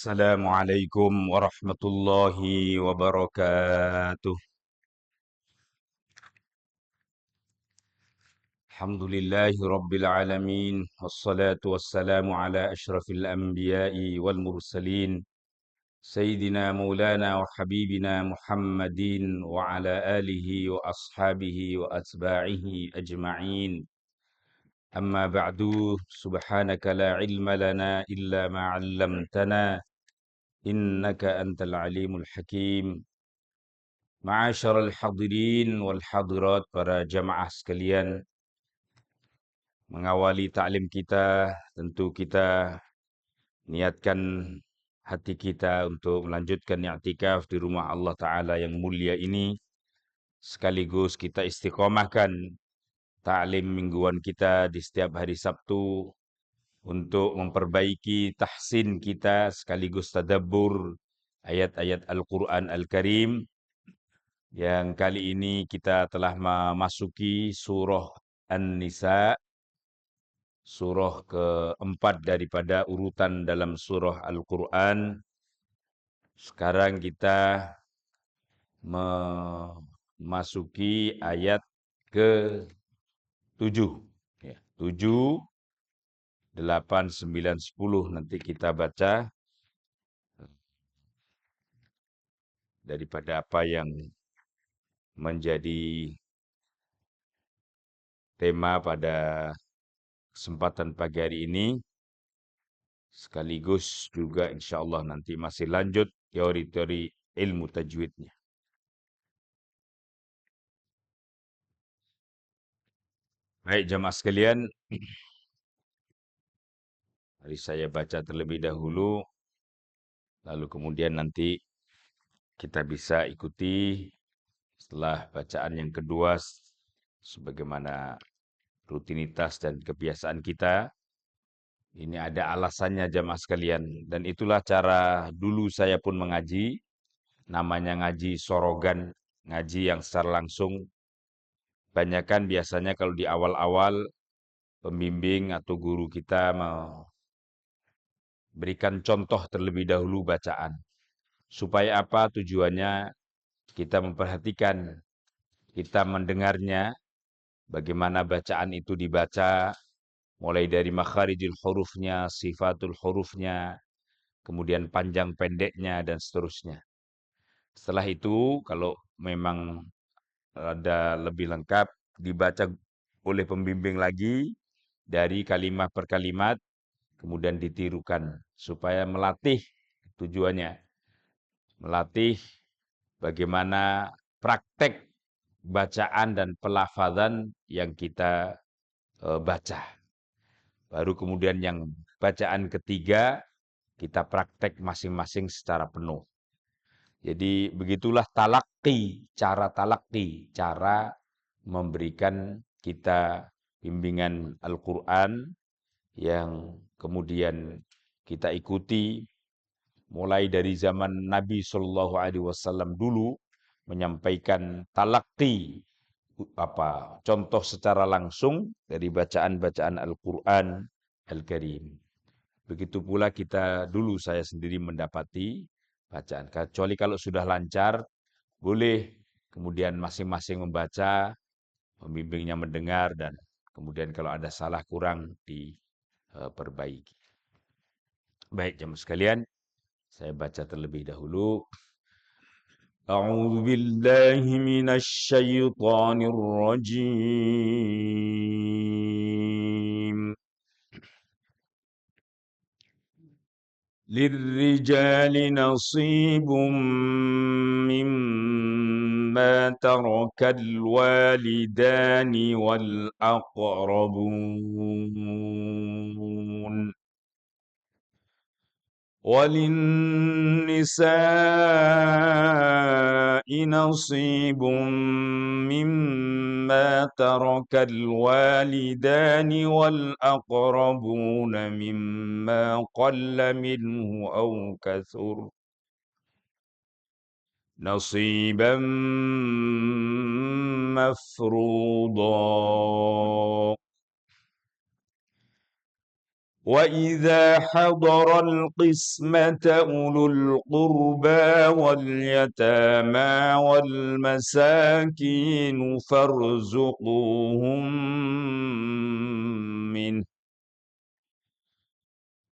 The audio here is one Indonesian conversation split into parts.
Assalamualaikum warahmatullahi wabarakatuh. Alhamdulillahi rabbil alamin. Wassalatu wassalamu ala ashrafil anbiya'i wal mursalin. Sayyidina maulana wa habibina Muhammadin wa ala alihi wa ashabihi wa atba'ihi ajma'in. Amma ba'du, subhanaka la ilma lana illa ma 'allamtana, innaka antal alimul hakim. Ma'asyiral hadirin wal hadirat, para jamaah sekalian, mengawali ta'lim kita, tentu kita niatkan hati kita untuk melanjutkan i'tikaf di rumah Allah Ta'ala yang mulia ini, sekaligus kita istiqomahkan ta'lim mingguan kita di setiap hari Sabtu untuk memperbaiki tahsin kita, sekaligus tadabbur ayat-ayat Al-Quran Al-Karim. Yang kali ini kita telah memasuki surah An-Nisa, surah keempat daripada urutan dalam surah Al-Quran. Sekarang kita memasuki ayat ke-7. 7, 8, 9, 10. Nanti kita baca daripada apa yang menjadi tema pada kesempatan pagi hari ini, sekaligus juga insya Allah nanti masih lanjut teori-teori ilmu tajwidnya. Baik jamaah sekalian, mari saya baca terlebih dahulu, lalu kemudian nanti kita bisa ikuti setelah bacaan yang kedua, sebagaimana rutinitas dan kebiasaan kita. Ini ada alasannya jamaah sekalian, dan itulah cara dulu saya pun mengaji, namanya ngaji sorogan, ngaji yang secara langsung. Banyakan biasanya kalau di awal-awal pembimbing atau guru kita memberikan contoh terlebih dahulu bacaan. Supaya apa tujuannya? Kita memperhatikan, kita mendengarnya, bagaimana bacaan itu dibaca, mulai dari makharijul hurufnya, sifatul hurufnya, kemudian panjang pendeknya, dan seterusnya. Setelah itu, kalau memang ada lebih lengkap, dibaca oleh pembimbing lagi dari kalimat per kalimat, kemudian ditirukan supaya melatih, tujuannya melatih bagaimana praktek bacaan dan pelafazan yang kita baca. Baru kemudian yang bacaan ketiga kita praktek masing-masing secara penuh. Jadi begitulah cara memberikan kita bimbingan Al-Quran yang kemudian kita ikuti mulai dari zaman Nabi Shallallahu Alaihi Wasallam dulu, menyampaikan talaqi, contoh secara langsung dari bacaan-bacaan Al-Quran Al-Karim. Begitu pula kita dulu, saya sendiri mendapati bacaan. Kecuali kalau sudah lancar, boleh kemudian masing-masing membaca, pembimbingnya mendengar, dan kemudian kalau ada salah kurang diperbaiki. Baik jemaah sekalian, saya baca terlebih dahulu. A'udzu billahi minasy syaithanir rajim. للرجال نصيب مما ترك الوالدان والأقربون وللنساء نصيب مما ترك الوالدان والأقربون مما قل منه أو كثر نصيبا مفروضا وَإِذَا حَضَرَ الْقِسْمَةَ أُولُو الْقُرْبَى وَالْيَتَامَى وَالْمَسَاكِينُ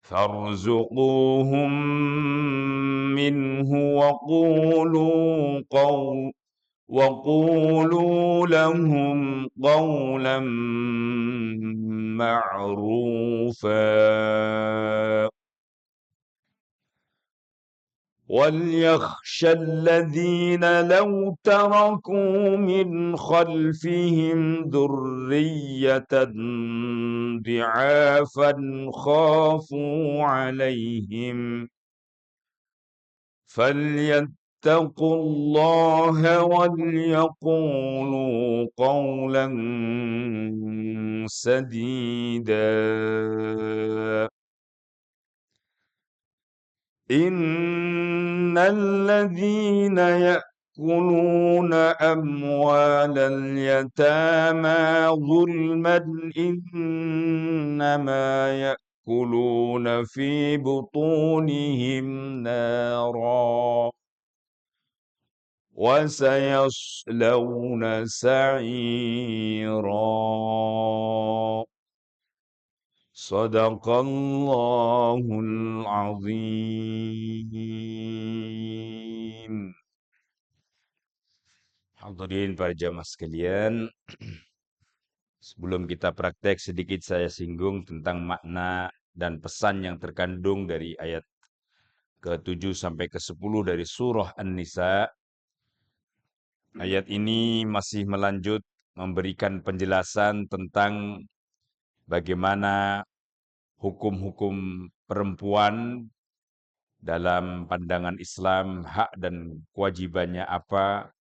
فارزقوهم منه وقولوا لهم قولا معروفا وليخشى الذين لو تركوا من خلفهم ذرية ضعافا خافوا عليهم فليتقوا الله وليقولوا قولا سديدا إن الذين يأكلون أموال اليتامى ظلما إنما يأكلون في بطونهم نارا وسيصلون سعيرا Sadaqallahul azim. Hadirin para jamaah sekalian, sebelum kita praktek sedikit saya singgung tentang makna dan pesan yang terkandung dari ayat ke-7 sampai ke-10 dari surah An-Nisa. Ayat ini masih melanjut memberikan penjelasan tentang bagaimana hukum-hukum perempuan dalam pandangan Islam, hak dan kewajibannya apa,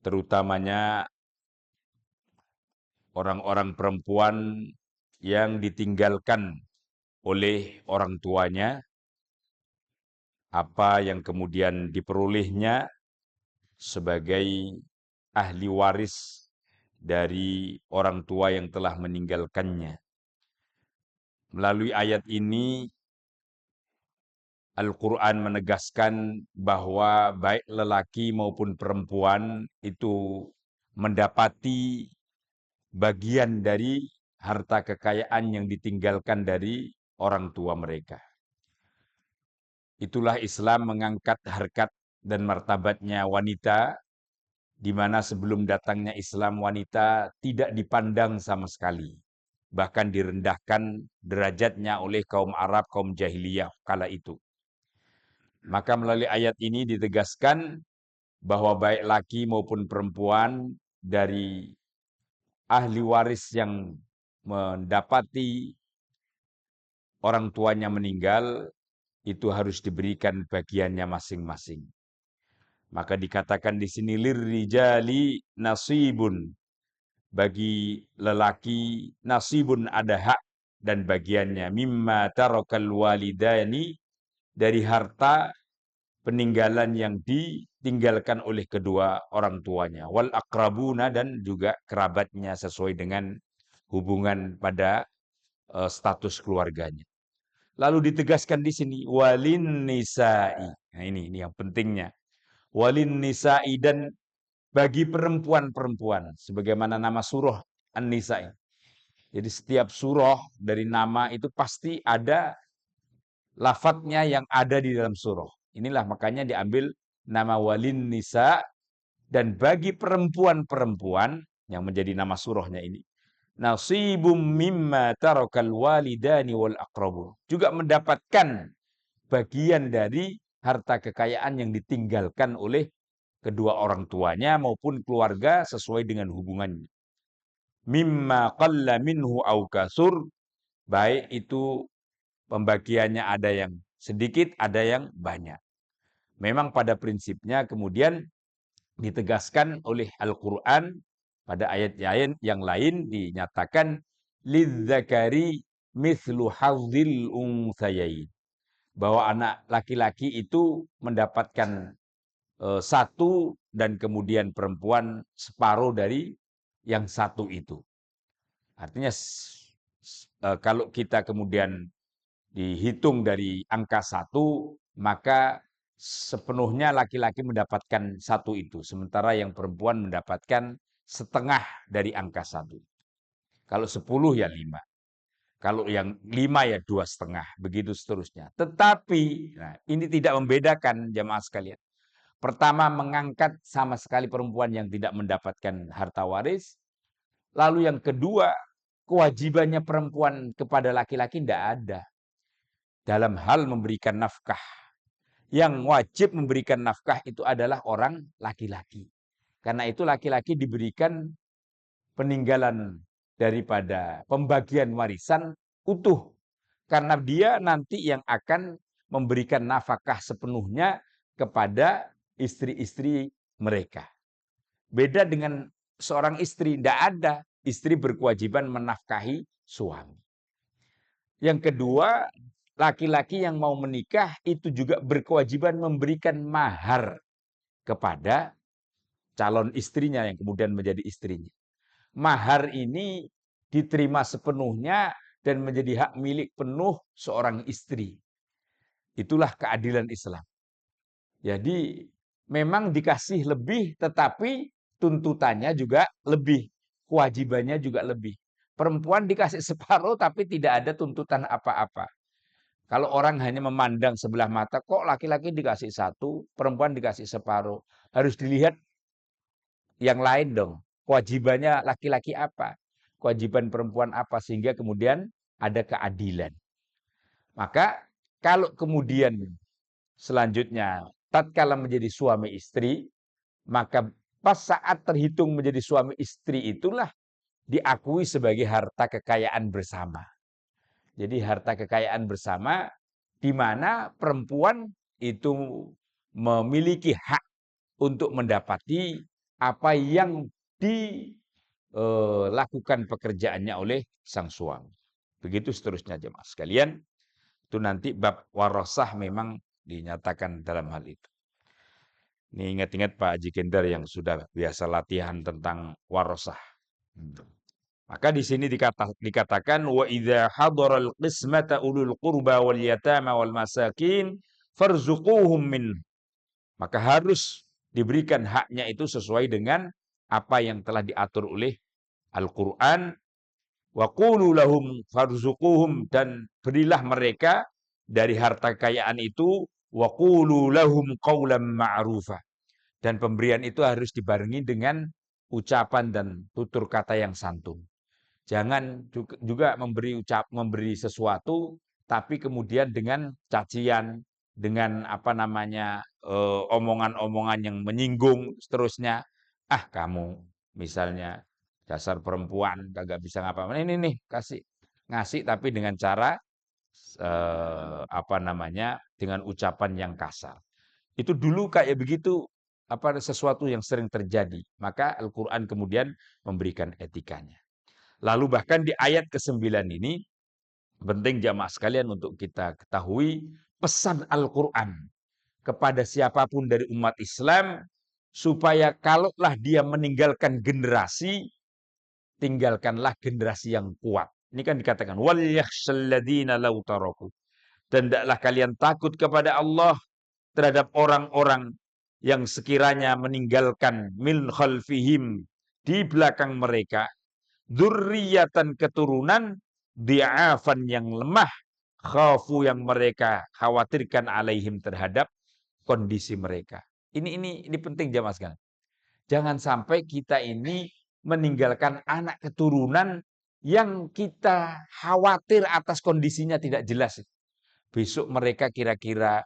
terutamanya orang-orang perempuan yang ditinggalkan oleh orang tuanya, apa yang kemudian diperolehnya sebagai ahli waris dari orang tua yang telah meninggalkannya. Melalui ayat ini, Al-Quran menegaskan bahwa baik lelaki maupun perempuan itu mendapati bagian dari harta kekayaan yang ditinggalkan dari orang tua mereka. Itulah Islam mengangkat harkat dan martabatnya wanita, di mana sebelum datangnya Islam wanita tidak dipandang sama sekali. Bahkan direndahkan derajatnya oleh kaum Arab, kaum jahiliyah kala itu. Maka melalui ayat ini ditegaskan bahwa baik laki maupun perempuan dari ahli waris yang mendapati orang tuanya meninggal, itu harus diberikan bagiannya masing-masing. Maka dikatakan di sini lirrijali nasibun, bagi lelaki nasibun ada hak dan bagiannya mimma tarakal walidani, dari harta peninggalan yang ditinggalkan oleh kedua orang tuanya, wal aqrabuna, dan juga kerabatnya sesuai dengan hubungan pada status keluarganya. Lalu ditegaskan di sini walin nisa'i. Nah ini yang pentingnya. Walin nisa'i, dan bagi perempuan-perempuan, sebagaimana nama surah An-Nisa. Jadi setiap surah dari nama itu pasti ada lafadznya yang ada di dalam surah. Inilah makanya diambil nama walin nisa, dan bagi perempuan-perempuan yang menjadi nama surahnya ini, nasibum mimma tarakal walidani wal aqrabun, juga mendapatkan bagian dari harta kekayaan yang ditinggalkan oleh kedua orang tuanya maupun keluarga sesuai dengan hubungannya. Mimma qalla minhu au kasur, baik itu pembagiannya ada yang sedikit, ada yang banyak. Memang pada prinsipnya kemudian ditegaskan oleh Al-Quran pada ayat-ayat yang lain dinyatakan lidzakari mithlu hadzil unthayain, bahwa anak laki-laki itu mendapatkan satu dan kemudian perempuan separuh dari yang satu itu. Artinya kalau kita kemudian dihitung dari angka 1, maka sepenuhnya laki-laki mendapatkan 1 itu. Sementara yang perempuan mendapatkan setengah dari angka 1. Kalau 10 ya 5. Kalau yang 5 ya 2,5. Begitu seterusnya. Tetapi, nah, ini tidak membedakan jamaah sekalian. Pertama, mengangkat sama sekali perempuan yang tidak mendapatkan harta waris. Lalu yang kedua, kewajibannya perempuan kepada laki-laki tidak ada dalam hal memberikan nafkah. Yang wajib memberikan nafkah itu adalah orang laki-laki. Karena itu laki-laki diberikan peninggalan daripada pembagian warisan utuh. Karena dia nanti yang akan memberikan nafkah sepenuhnya kepada istri-istri mereka. Beda dengan seorang istri, tidak ada. Istri berkewajiban menafkahi suami. Yang kedua, laki-laki yang mau menikah itu juga berkewajiban memberikan mahar kepada calon istrinya yang kemudian menjadi istrinya. Mahar ini diterima sepenuhnya dan menjadi hak milik penuh seorang istri. Itulah keadilan Islam. Jadi memang dikasih lebih, tetapi tuntutannya juga lebih, kewajibannya juga lebih. Perempuan dikasih separuh tapi tidak ada tuntutan apa-apa. Kalau orang hanya memandang sebelah mata, kok laki-laki dikasih 1, perempuan dikasih separuh. Harus dilihat yang lain dong. Kewajibannya laki-laki apa? Kewajiban perempuan apa? Sehingga kemudian ada keadilan. Maka kalau kemudian selanjutnya tatkala menjadi suami istri, maka pas saat terhitung menjadi suami istri itulah diakui sebagai harta kekayaan bersama. Jadi harta kekayaan bersama di mana perempuan itu memiliki hak untuk mendapati apa yang dilakukan pekerjaannya oleh sang suami. Begitu seterusnya jemaah sekalian. Itu nanti bab warasah memang dinyatakan dalam hal itu. Ini ingat-ingat Pak Haji Kendar yang sudah biasa latihan tentang warasah. Maka di sini dikatakan wa idza hadaral qismata ulul qurba wal yatama wal masakin farzuquhum min. Maka harus diberikan haknya itu sesuai dengan apa yang telah diatur oleh Al-Qur'an. Wa qulu lahum farzuquhum, dan berilah mereka dari harta kekayaan itu, wa qulu lahum qawlan ma'rufa. Dan pemberian itu harus dibarengi dengan ucapan dan tutur kata yang santun. Jangan juga memberi sesuatu tapi kemudian dengan cacian, dengan omongan-omongan yang menyinggung seterusnya. Ah, kamu misalnya dasar perempuan kagak bisa ngapa. Ini nih ngasih tapi dengan cara dengan ucapan yang kasar. Itu dulu kayak begitu sesuatu yang sering terjadi. Maka Al-Qur'an kemudian memberikan etikanya. Lalu bahkan di ayat ke-9 ini, penting jamaah sekalian untuk kita ketahui pesan Al-Quran kepada siapapun dari umat Islam, supaya kalaulah dia meninggalkan generasi, tinggalkanlah generasi yang kuat. Ini kan dikatakan, wal yakhshalladzina law taraku. Dan hendaklah kalian takut kepada Allah terhadap orang-orang yang sekiranya meninggalkan min khalfihim, di belakang mereka, dzurriyyatan keturunan, di'afan yang lemah, khafu yang mereka khawatirkan alaihim terhadap kondisi mereka. Ini penting jamaah sekalian. Jangan sampai kita ini meninggalkan anak keturunan yang kita khawatir atas kondisinya tidak jelas. Besok mereka kira-kira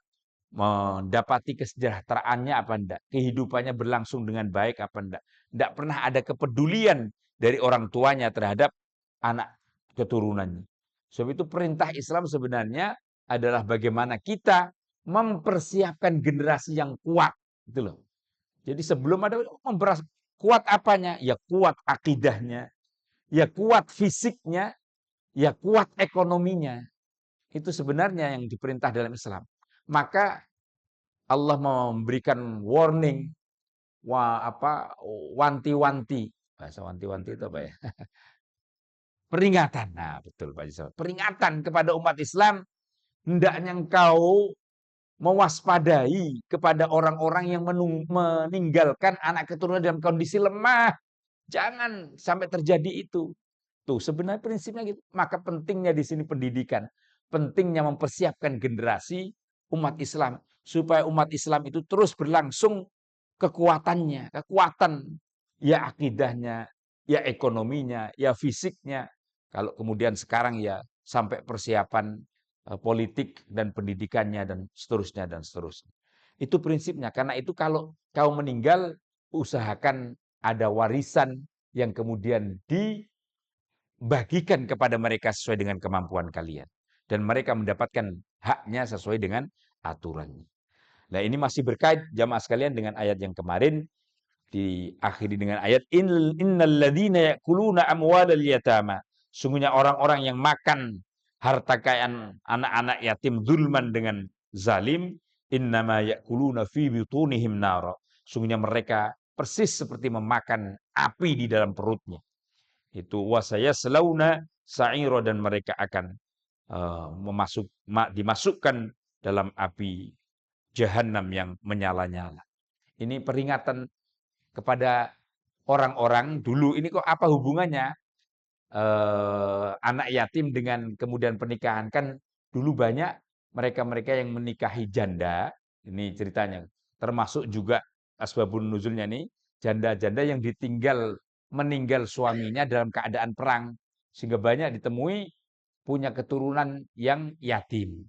mendapati kesejahteraannya apa enggak, kehidupannya berlangsung dengan baik apa enggak. Enggak pernah ada kepedulian dari orang tuanya terhadap anak keturunannya. Sebab itu perintah Islam sebenarnya adalah bagaimana kita mempersiapkan generasi yang kuat, gitu loh. Jadi sebelum ada kuat apanya? Ya kuat akidahnya, ya kuat fisiknya, ya kuat ekonominya. Itu sebenarnya yang diperintah dalam Islam. Maka Allah memberikan warning, wanti-wanti. Bahasa wanti-wanti itu apa ya? Peringatan. Nah, betul Pak Jisal. Peringatan kepada umat Islam hendaknya engkau mewaspadai kepada orang-orang yang meninggalkan anak keturunan dalam kondisi lemah. Jangan sampai terjadi itu. Tuh, sebenarnya prinsipnya gitu. Maka pentingnya di sini pendidikan. Pentingnya mempersiapkan generasi umat Islam. Supaya umat Islam itu terus berlangsung kekuatannya. Kekuatan. Ya akidahnya, ya ekonominya, ya fisiknya. Kalau kemudian sekarang ya sampai persiapan politik dan pendidikannya dan seterusnya dan seterusnya. Itu prinsipnya. Karena itu kalau kau meninggal, usahakan ada warisan yang kemudian dibagikan kepada mereka sesuai dengan kemampuan kalian. Dan mereka mendapatkan haknya sesuai dengan aturannya. Nah, ini masih berkait jamaah sekalian dengan ayat yang kemarin, diakhiri dengan ayat innal ladzina ya'kuluna amwalal yatama. Sungguhnya orang-orang yang makan harta kekayaan anak-anak yatim zulman dengan zalim, innama ya'kuluna fi butunihim nara. Sungguhnya mereka persis seperti memakan api di dalam perutnya. Itu wasayaslauna sa'ira, dan mereka akan dimasukkan dalam api jahanam yang menyala-nyala. Ini peringatan kepada orang-orang dulu. Ini kok apa hubungannya anak yatim dengan kemudian pernikahan? Kan dulu banyak mereka-mereka yang menikahi janda. Ini ceritanya. Termasuk juga asbabun nuzulnya nih, janda-janda yang meninggal suaminya dalam keadaan perang. Sehingga banyak ditemui punya keturunan yang yatim.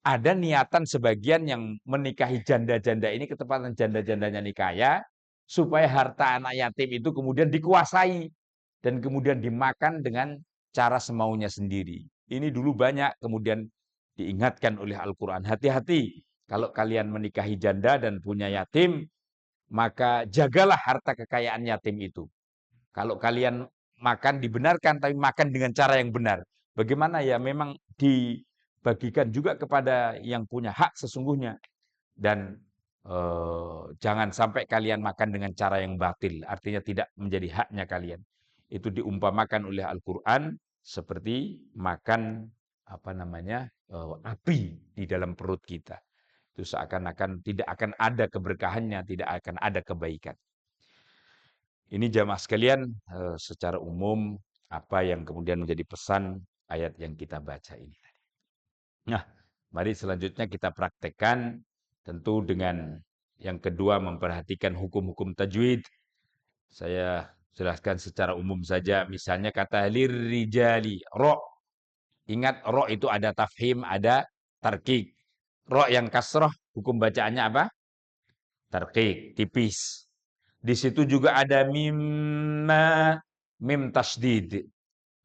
Ada niatan sebagian yang menikahi janda-janda ini, ketepatan janda-jandanya nikaya, supaya harta anak yatim itu kemudian dikuasai dan kemudian dimakan dengan cara semaunya sendiri. Ini dulu banyak kemudian diingatkan oleh Al-Quran. Hati-hati kalau kalian menikahi janda dan punya yatim, maka jagalah harta kekayaan yatim itu. Kalau kalian makan dibenarkan, tapi makan dengan cara yang benar. Bagaimana ya, memang dibagikan juga kepada yang punya hak sesungguhnya. Dan jangan sampai kalian makan dengan cara yang batil, artinya tidak menjadi haknya kalian. Itu diumpamakan oleh Al-Quran seperti makan api di dalam perut kita. Itu seakan-akan tidak akan ada keberkahannya, tidak akan ada kebaikan. Ini jamaah sekalian secara umum apa yang kemudian menjadi pesan ayat yang kita baca ini. Nah, mari selanjutnya kita praktekkan, tentu dengan yang kedua memperhatikan hukum-hukum tajwid. Saya jelaskan secara umum saja, misalnya kata lirrijali, ro. Ingat ro itu ada tafhim, ada tarqiq. Ro yang kasroh, hukum bacaannya apa? Tarqiq, tipis. Di situ juga ada mimma, mim tasdid.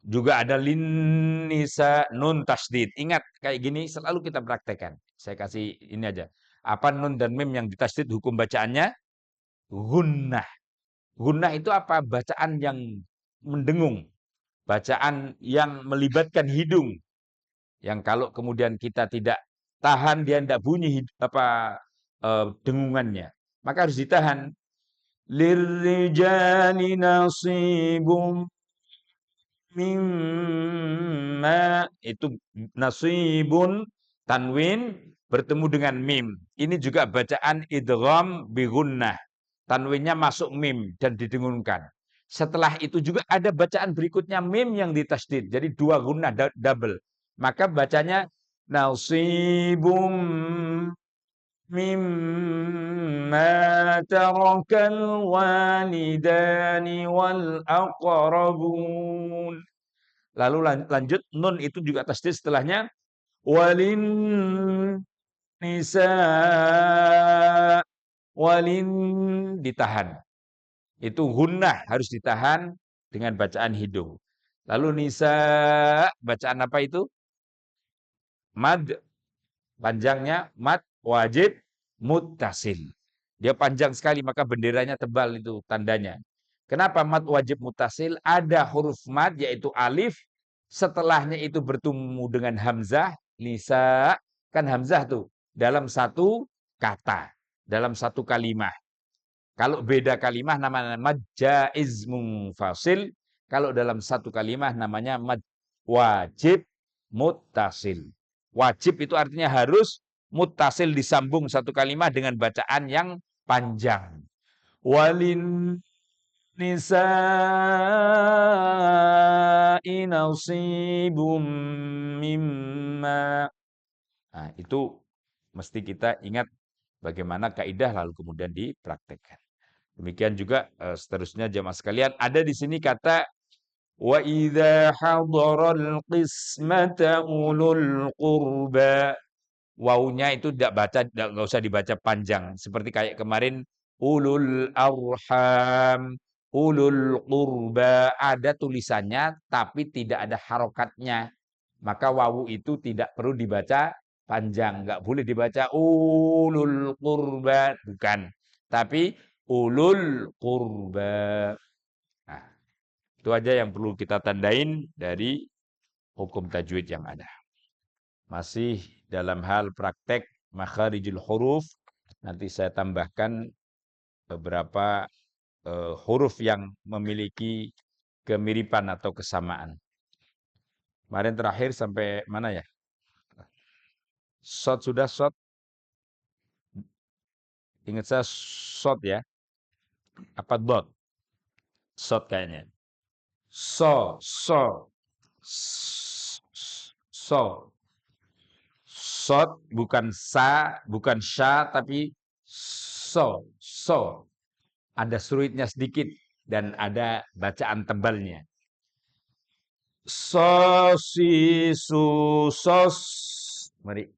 Juga ada lin nisa, nun tasdid. Ingat, kayak gini selalu kita praktekkan. Saya kasih ini aja. Apa nun dan mim yang ditasdid, hukum bacaannya? Gunnah. Gunnah itu apa? Bacaan yang mendengung. Bacaan yang melibatkan hidung. Yang kalau kemudian kita tidak tahan, dia tidak bunyi dengungannya. Maka harus ditahan. Lirrijali nasibum mimma, itu nasibun tanwin bertemu dengan mim. Ini juga bacaan idgham bi gunnah. Tanwinnya masuk mim dan didengungkan. Setelah itu juga ada bacaan berikutnya mim yang ditasdid. Jadi dua gunnah double. Maka bacanya nasibum mimma tarakal walidani wal aqrabun. Lalu lanjut, nun itu juga tasdid, setelahnya walin nisa, walin ditahan. Itu gunnah harus ditahan dengan bacaan hidung. Lalu nisa, bacaan apa itu? Mad, panjangnya mad wajib muttasil. Dia panjang sekali, maka benderanya tebal, itu tandanya. Kenapa mad wajib muttasil? Ada huruf mad yaitu alif, setelahnya itu bertemu dengan hamzah, nisa, kan hamzah tuh dalam satu kata, dalam satu kalimah. Kalau beda kalimah namanya mad jaiz munfasil, kalau dalam satu kalimah namanya mad wajib muttasil. Wajib itu artinya harus muttasil, disambung satu kalimat dengan bacaan yang panjang. Walin nisa'i nasibum mimma. Nah, itu mesti kita ingat bagaimana kaidah lalu kemudian dipraktekkan. Demikian juga seterusnya jemaah sekalian, ada di sini kata wa idza hadaral qismata ulul qurba. Wawunya itu nggak usah dibaca panjang seperti kayak kemarin ulul arham, ulul qurba, ada tulisannya tapi tidak ada harokatnya. Maka wawu itu tidak perlu dibaca panjang, nggak boleh dibaca ulul qurba, bukan. Tapi ulul qurba. Nah, itu aja yang perlu kita tandain dari hukum tajwid yang ada. Masih dalam hal praktek makharijul huruf, nanti saya tambahkan beberapa huruf yang memiliki kemiripan atau kesamaan. Kemarin terakhir sampai mana ya? Shot sudah shot. Ingat saya shot ya. Apa dot? Shot kayaknya. So. So. Shot bukan sa, bukan sya, tapi so. Ada suritnya sedikit dan ada bacaan tebalnya. So, si, su, sos. Mari.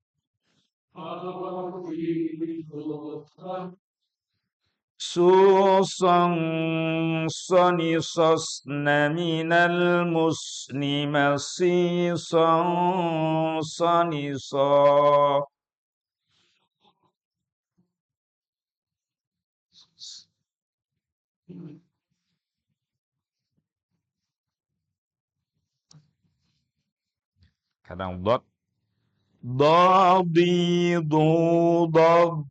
Susang soni sos naminal muslimasi soni so. Kadang dot. Dadi dad.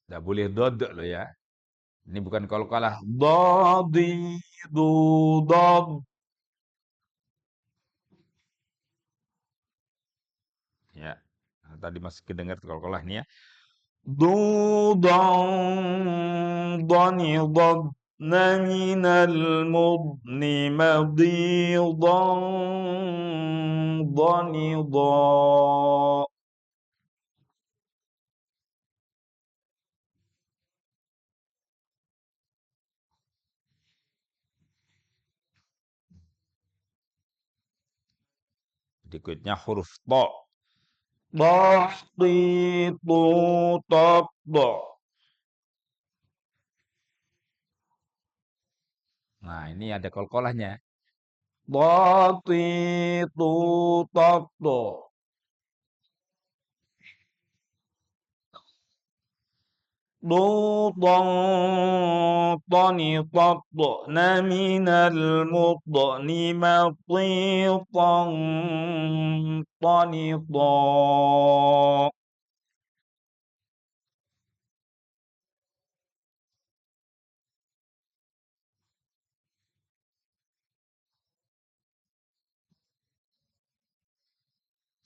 Tidak boleh dod loh ya. Ini bukan qalqalah. Dadi dad. Ya. Nah, tadi masih kedengar qalqalahnya ya. Dudan dani dad. Minal mudni madidan dani dad. Berikutnya huruf to. Ti, tu, top, do. Nah, ini ada kolkolahnya. Ti, tu, top, do. Du, dong, toni, top, do. Naminal mudni mati, tong, toni, do.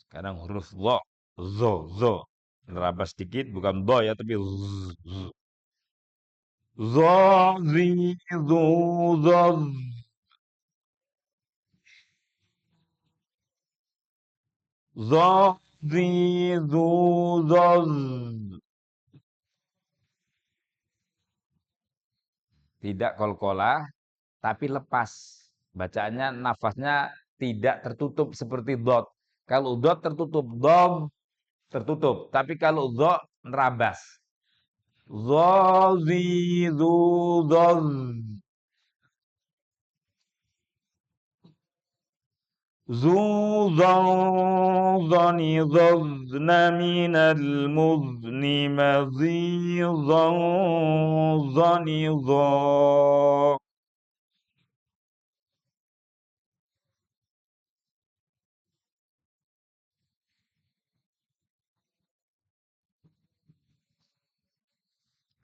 Sekarang huruf zo. Zo. Nerabas sedikit, bukan do ya, tapi z. Zo, zi, zu, zoz. Zo, zi, zu, zoz. Tidak kolkolah, tapi lepas. Bacaannya, nafasnya tidak tertutup seperti dot. Kalau dot tertutup, dom tertutup. Tapi kalau zo nerabas. Zo, zi, zu, zoz. Zu, zon, zoni, zozna minal muzni mazi, zon, zoni, zo.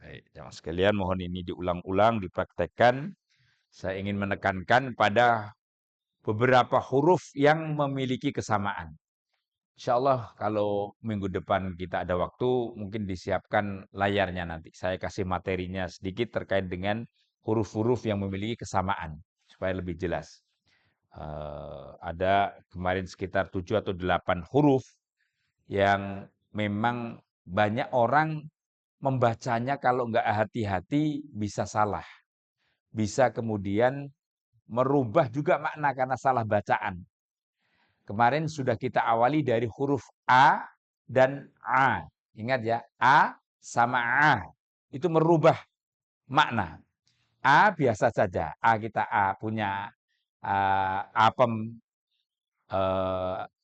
Baik, jamaah sekalian, mohon ini diulang-ulang, dipraktekkan. Saya ingin menekankan pada beberapa huruf yang memiliki kesamaan. Insya Allah kalau minggu depan kita ada waktu, mungkin disiapkan layarnya nanti. Saya kasih materinya sedikit terkait dengan huruf-huruf yang memiliki kesamaan, supaya lebih jelas. Ada kemarin sekitar 7 atau 8 huruf yang memang banyak orang membacanya kalau nggak hati-hati bisa salah. Bisa kemudian merubah juga makna karena salah bacaan. Kemarin sudah kita awali dari huruf A dan A. Ingat ya, A sama A. Itu merubah makna. A biasa saja. A kita A punya apem,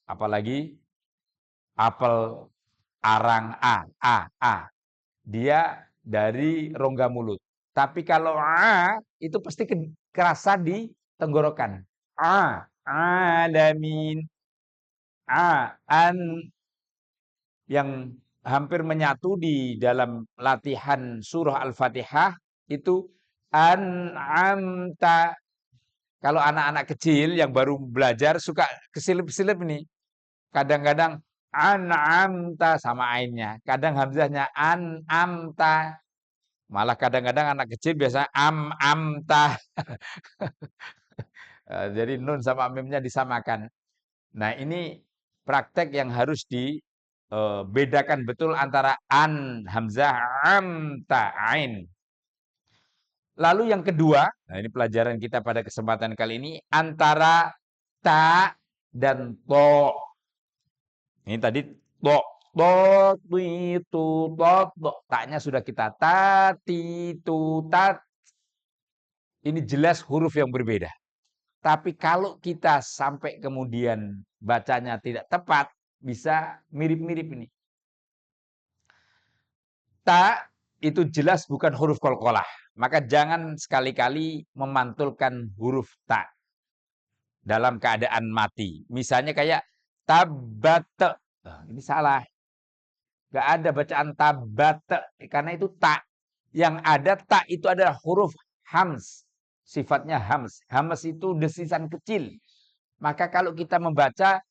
apalagi apel, arang A. Dia dari rongga mulut. Tapi kalau A itu pasti kerasa di tenggorokan. Alamin. An yang hampir menyatu di dalam latihan surah Al-Fatihah itu an'amta. Kalau anak-anak kecil yang baru belajar suka kesilip-silip nih. Kadang-kadang an'amta sama ainnya. Kadang hamzahnya an'amta. Malah kadang-kadang anak kecil biasa amta. Jadi nun sama mimnya disamakan. Nah, ini praktek yang harus dibedakan betul antara an, hamzah, amta, ain. Lalu yang kedua, nah ini pelajaran kita pada kesempatan kali ini, antara ta dan to. Ini tadi to, itu, to. Taknya sudah kita tat. Ini jelas huruf yang berbeda. Tapi kalau kita sampai kemudian bacanya tidak tepat, bisa mirip-mirip ini. Ta itu jelas bukan huruf qalqalah. Maka jangan sekali-kali memantulkan huruf ta dalam keadaan mati. Misalnya kayak tabat. Nah, ini salah. Gak ada bacaan tabat karena itu ta. Yang ada ta itu adalah huruf hams. Sifatnya hams. Hams itu desisan kecil. Maka kalau kita membaca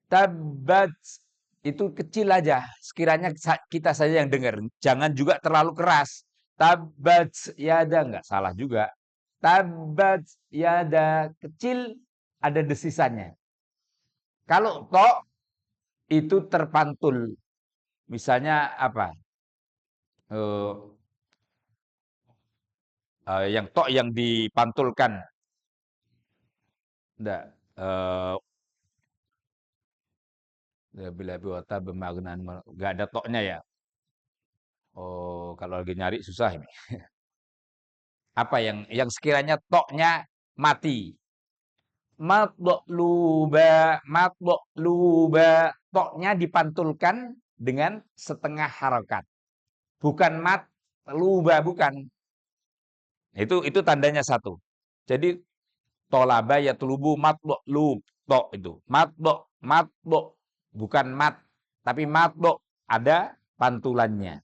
tabat itu kecil aja. Sekiranya kita saja yang dengar. Jangan juga terlalu keras. Tabat yada enggak salah juga. Tabat yada kecil ada desisannya. Kalau to itu terpantul. Misalnya apa? Yang to yang dipantulkan. Enggak. Bila biwata bermaknaan enggak ada toknya ya. Oh, kalau lagi nyari susah ini. Apa yang sekiranya toknya mati? Matluba. Toknya dipantulkan dengan setengah harokat. Bukan matluba, bukan. Itu tandanya satu. Jadi tolaba ya tulubu matlub. Tok itu. Matlo. Bukan mat. Tapi matlo. Ada pantulannya.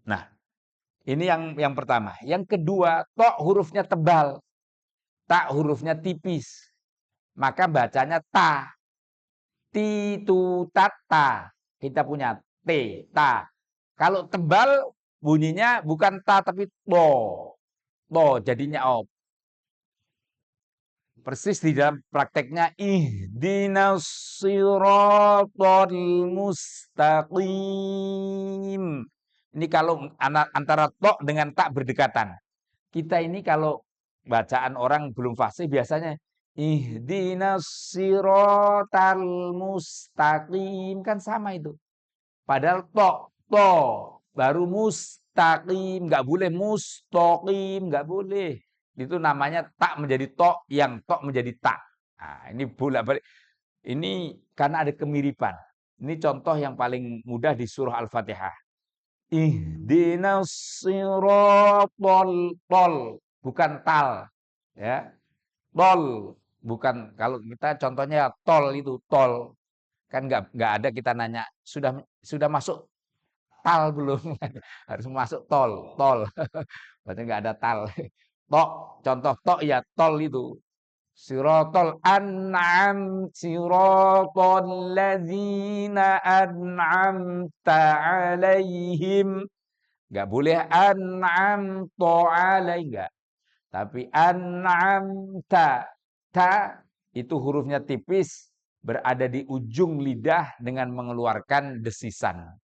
Nah, ini yang pertama. Yang kedua, tok hurufnya tebal. Tak hurufnya tipis. Maka bacanya ta. Tata. Kita punya t, ta. Kalau tebal bunyinya bukan ta tapi to. To jadinya op. Persis di dalam prakteknya ihdinas siratal mustaqim. Ini kalau antara to dengan tak berdekatan. Kita ini kalau bacaan orang belum fasih biasanya ihdinas siratal mustaqim kan sama itu. Padahal to baru mustaqim, nggak boleh mustaqim, nggak boleh. Itu namanya tak menjadi to, yang to menjadi tak. Nah, ini bolak-balik. Ini karena ada kemiripan. Ini contoh yang paling mudah di surah Al-Fatihah. Ihdinas siratal tol, bukan tal. Ya. Tol, bukan kalau kita contohnya tol itu tol. Kan nggak ada kita nanya sudah masuk tal belum? Harus masuk tol. Berarti nggak ada tal. Tok, contoh tok ya tol itu. Siratal an'am, siratal ladzina an'amta alaihim. Enggak boleh an'amta alaihim, enggak. Tapi an'amta, ta itu hurufnya tipis, berada di ujung lidah dengan mengeluarkan desisan.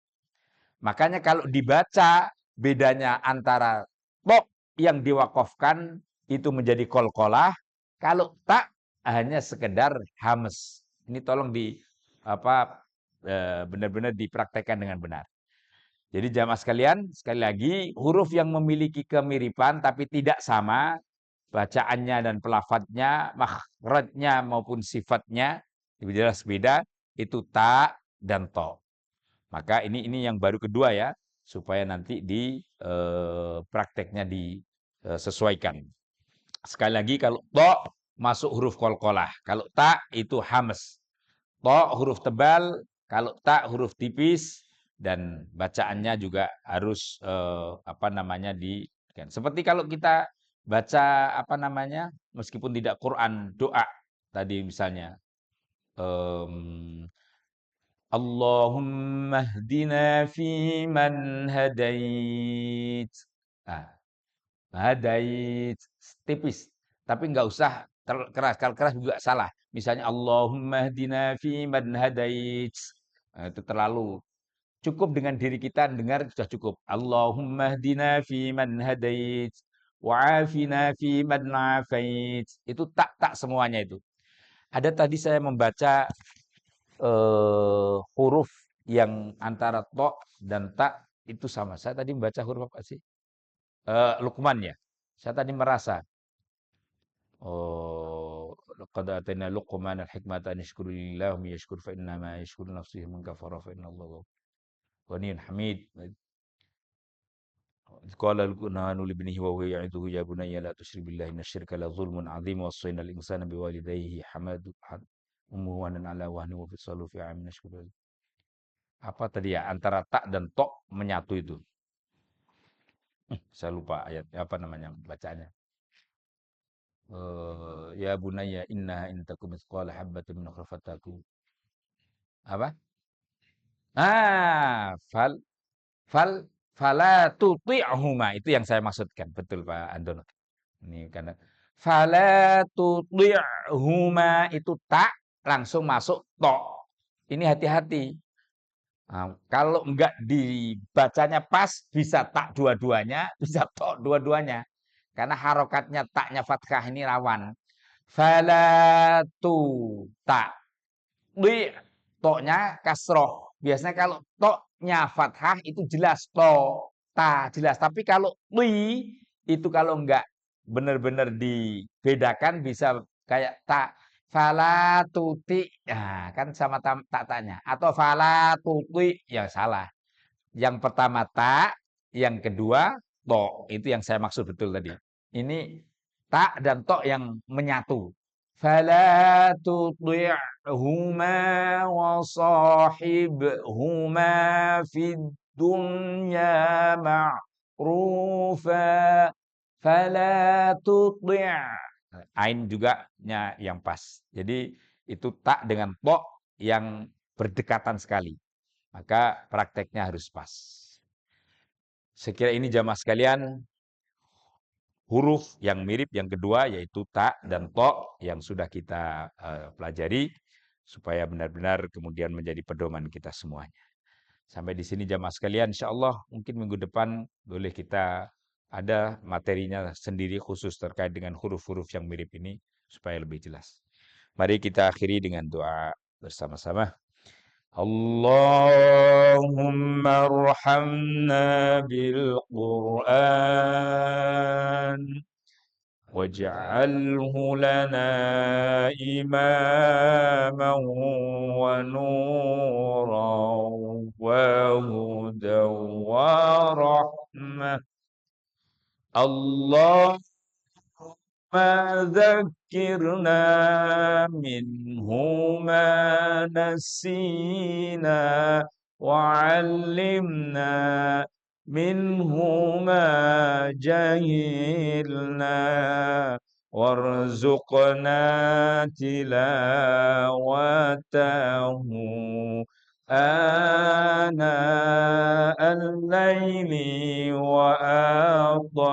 Makanya kalau dibaca, bedanya antara to yang diwakafkan itu menjadi qalqalah, kalau tak hanya sekedar hames. Ini tolong benar-benar dipraktekkan dengan benar. Jadi jamaah sekalian, sekali lagi huruf yang memiliki kemiripan tapi tidak sama bacaannya dan pelafadznya, makhrajnya maupun sifatnya jelas beda, itu ta dan to. Maka ini yang baru kedua ya, supaya nanti di prakteknya disesuaikan. Sekali lagi kalau to masuk huruf qalqalah, kalau ta itu hames. To huruf tebal, kalau ta huruf tipis, dan bacaannya juga harus seperti kalau kita baca meskipun tidak Quran, doa tadi misalnya Allahumma hdina fi man hadait. Nah, hadait tipis, tapi nggak usah keras. Kalau keras juga salah. Misalnya Allahumma hdina fi man hadait. Nah, itu terlalu. Cukup dengan diri kita dengar sudah cukup. Allahumma hdina fi man hadait. Wa'afina fi man afait. Itu tak semuanya itu. Ada tadi saya membaca huruf yang antara to dan tak itu sama. Saya tadi membaca huruf apa sih? Luqman ya. Saya tadi merasa laqad atayna Luqman al-hikmata an yashkura lillahi wa yashkur fa inna ma yashkuru nafsihi man kafara fa inna Allaha ghaniyyun hamid. Qala Luqman li ibnihi wa huwa ya'iduhu ya bunayya la tusyrik billahi innasyirka la dzulmun 'adzim wa wassayna al-insana biwalidayhi hamadu ummuhu wa ala wahni wa fisalu fi 'amin nashkuru. Apa tadi ya, antara tak dan tok menyatu itu. Saya lupa ayat apa namanya bacaannya. Ya bunayya innaha in takum mithqala habatin min khardalin. Apa? Fal fala tuti'huma, itu yang saya maksudkan. Betul Pak Andono. Ini karena fala tuti'huma itu tak langsung masuk tok. Ini hati-hati. Nah, kalau enggak dibacanya pas, bisa tak dua-duanya, bisa tok dua-duanya. Karena harokatnya taknya fathah ini rawan. Falatu tak. Di toknya kasroh. Biasanya kalau toknya fathah itu jelas to, ta jelas. Tapi kalau li itu kalau enggak benar-benar dibedakan bisa kayak tak. Fala tuti, nah, kan sama tak tanya. Atau fala tuti, ya salah. Yang pertama tak, yang kedua to. Itu yang saya maksud betul tadi. Ini tak dan to yang menyatu. Fala tuti'huma wa sahibhuma fid dunya ma'rufa. Fala tuti'. Ain juga yang pas. Jadi itu tak dengan to yang berdekatan sekali. Maka prakteknya harus pas. Sekira ini jamaah sekalian, huruf yang mirip yang kedua yaitu ta dan to yang sudah kita pelajari supaya benar-benar kemudian menjadi pedoman kita semuanya. Sampai di sini jamaah sekalian, insyaallah mungkin minggu depan boleh kita ada materinya sendiri khusus terkait dengan huruf-huruf yang mirip ini supaya lebih jelas. Mari kita akhiri dengan doa bersama-sama. Allahumma arhamna bil Qur'an waj'alhu lana imaman wa nuran wa hudan wa rahmah. Allahumma ذكرنا منه ما نسينا وعلمنا منه ما جهلنا وارزقنا تلاوته آناء الليل وأطراف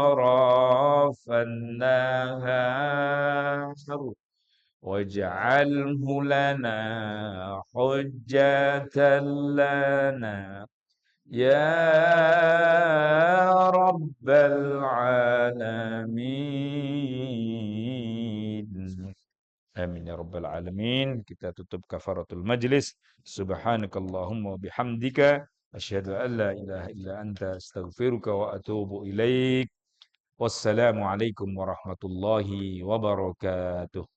النهار واجعله لنا حجة لنا يا رب العالمين. Amin ya rabbal alamin. Kita tutup kafaratul majlis. Subhanakallahumma wa bihamdika asyhadu an la ilaha illa anta astaghfiruka wa atubu ilaik. Wassalamu alaikum warahmatullahi wabarakatuh.